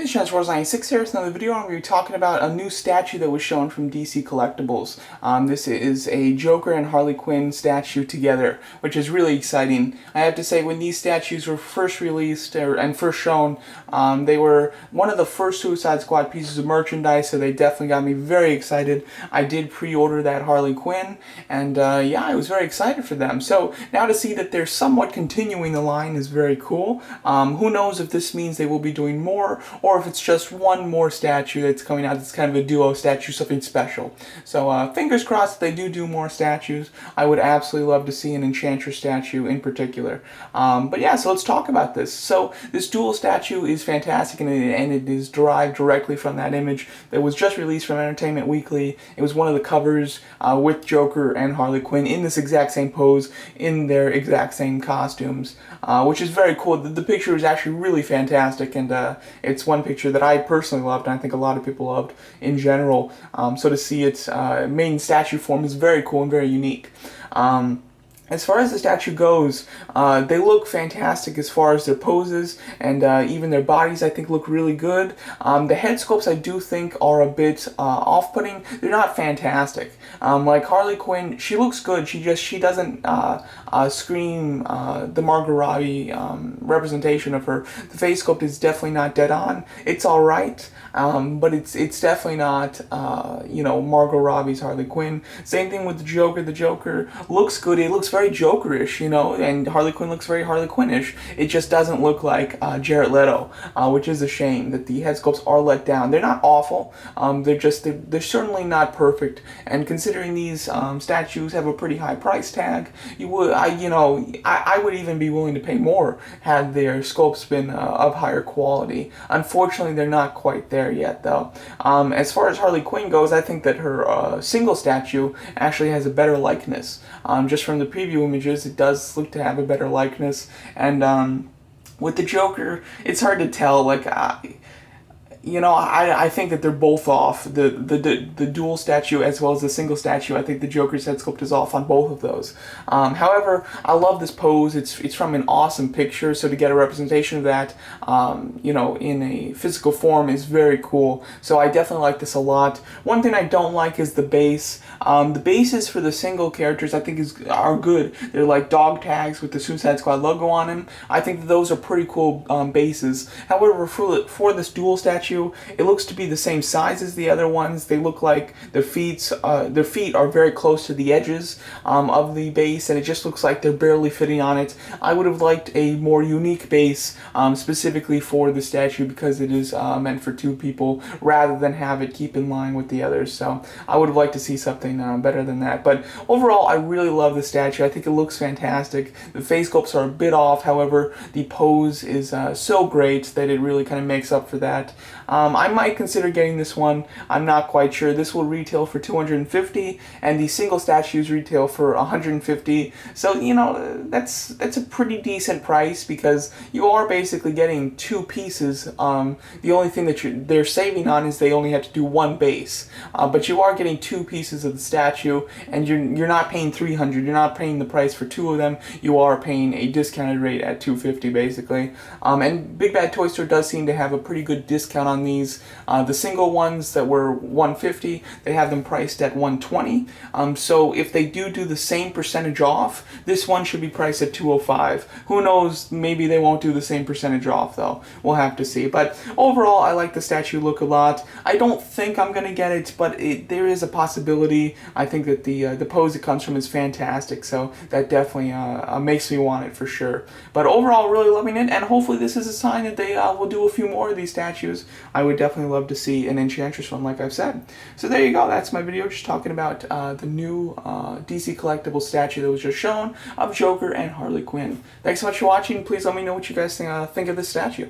This is Transformers96 here. It's another video. I'm going to be talking about a new statue that was shown from DC Collectibles. This is a Joker and Harley Quinn statue together, which is really exciting. I have to say, when these statues were first released and first shown, they were one of the first Suicide Squad pieces of merchandise, so they definitely got me very excited. I did pre-order that Harley Quinn, and yeah, I was very excited for them. So now to see that they're somewhat continuing the line is very cool. Who knows if this means they will be doing more, or if it's just one more statue that's coming out that's kind of a duo statue, something special. So fingers crossed that they do more statues. I would absolutely love to see an Enchantress statue in particular. But yeah, so let's talk about this. So this dual statue is fantastic, and it is derived directly from that image that was just released from Entertainment Weekly. It was one of the covers with Joker and Harley Quinn in this exact same pose, in their exact same costumes, which is very cool. The picture is actually really fantastic, and it's one picture that I personally loved, and I think a lot of people loved in general. So to see its main statue form is very cool and very unique. As far as the statue goes, they look fantastic as far as their poses, and even their bodies I think look really good. The head sculpts I do think are a bit off-putting. They're not fantastic. Like Harley Quinn, she looks good. She doesn't scream the Margot Robbie representation of her. The face sculpt is definitely not dead on. It's all right, but it's definitely not you know, Margot Robbie's Harley Quinn. Same thing with the Joker. The Joker looks good. It looks very Jokerish, you know, and Harley Quinn looks very Harley Quinnish. It just doesn't look like Jared Leto, which is a shame that the head sculpts are let down. They're not awful. They're certainly not perfect. And considering these statues have a pretty high price tag, I would even be willing to pay more had their sculpts been of higher quality. Unfortunately, they're not quite there yet, though. As far as Harley Quinn goes, I think that her single statue actually has a better likeness. Just from the preview images, it does look to have a better likeness. And with the Joker, it's hard to tell. Like, I think that they're both off. The dual statue as well as the single statue, I think the Joker's head sculpt is off on both of those. However, I love this pose. It's from an awesome picture, so to get a representation of that, in a physical form is very cool. So I definitely like this a lot. One thing I don't like is the base. The bases for the single characters I think are good. They're like dog tags with the Suicide Squad logo on them. I think that those are pretty cool bases. However, for this dual statue, it looks to be the same size as the other ones. They look like their feet are very close to the edges of the base, and it just looks like they're barely fitting on it. I would have liked a more unique base specifically for the statue, because it is meant for two people, rather than have it keep in line with the others. So I would have liked to see something better than that. But overall, I really love the statue. I think it looks fantastic. The face sculpts are a bit off. However, the pose is so great that it really kind of makes up for that. I might consider getting this one. I'm not quite sure. This will retail for $250, and the single statues retail for $150. So, that's a pretty decent price, because you are basically getting two pieces. The only thing that they're saving on is they only have to do one base. But you are getting two pieces of the statue, and you're not paying $300. You're not paying the price for two of them. You are paying a discounted rate at $250 basically. And Big Bad Toy Store does seem to have a pretty good discount on these. The single ones that were $150, they have them priced at $120. So if they do the same percentage off, this one should be priced at $205. Who knows, maybe they won't do the same percentage off though. We'll have to see. But overall, I like the statue look a lot. I don't think I'm going to get it, but there is a possibility. I think that the pose it comes from is fantastic, so that definitely makes me want it for sure. But overall, really loving it, and hopefully this is a sign that they will do a few more of these statues. I would definitely love to see an Enchantress one, like I've said. So there you go. That's my video, just talking about the new DC Collectibles statue that was just shown of Joker and Harley Quinn. Thanks so much for watching. Please let me know what you guys think of this statue.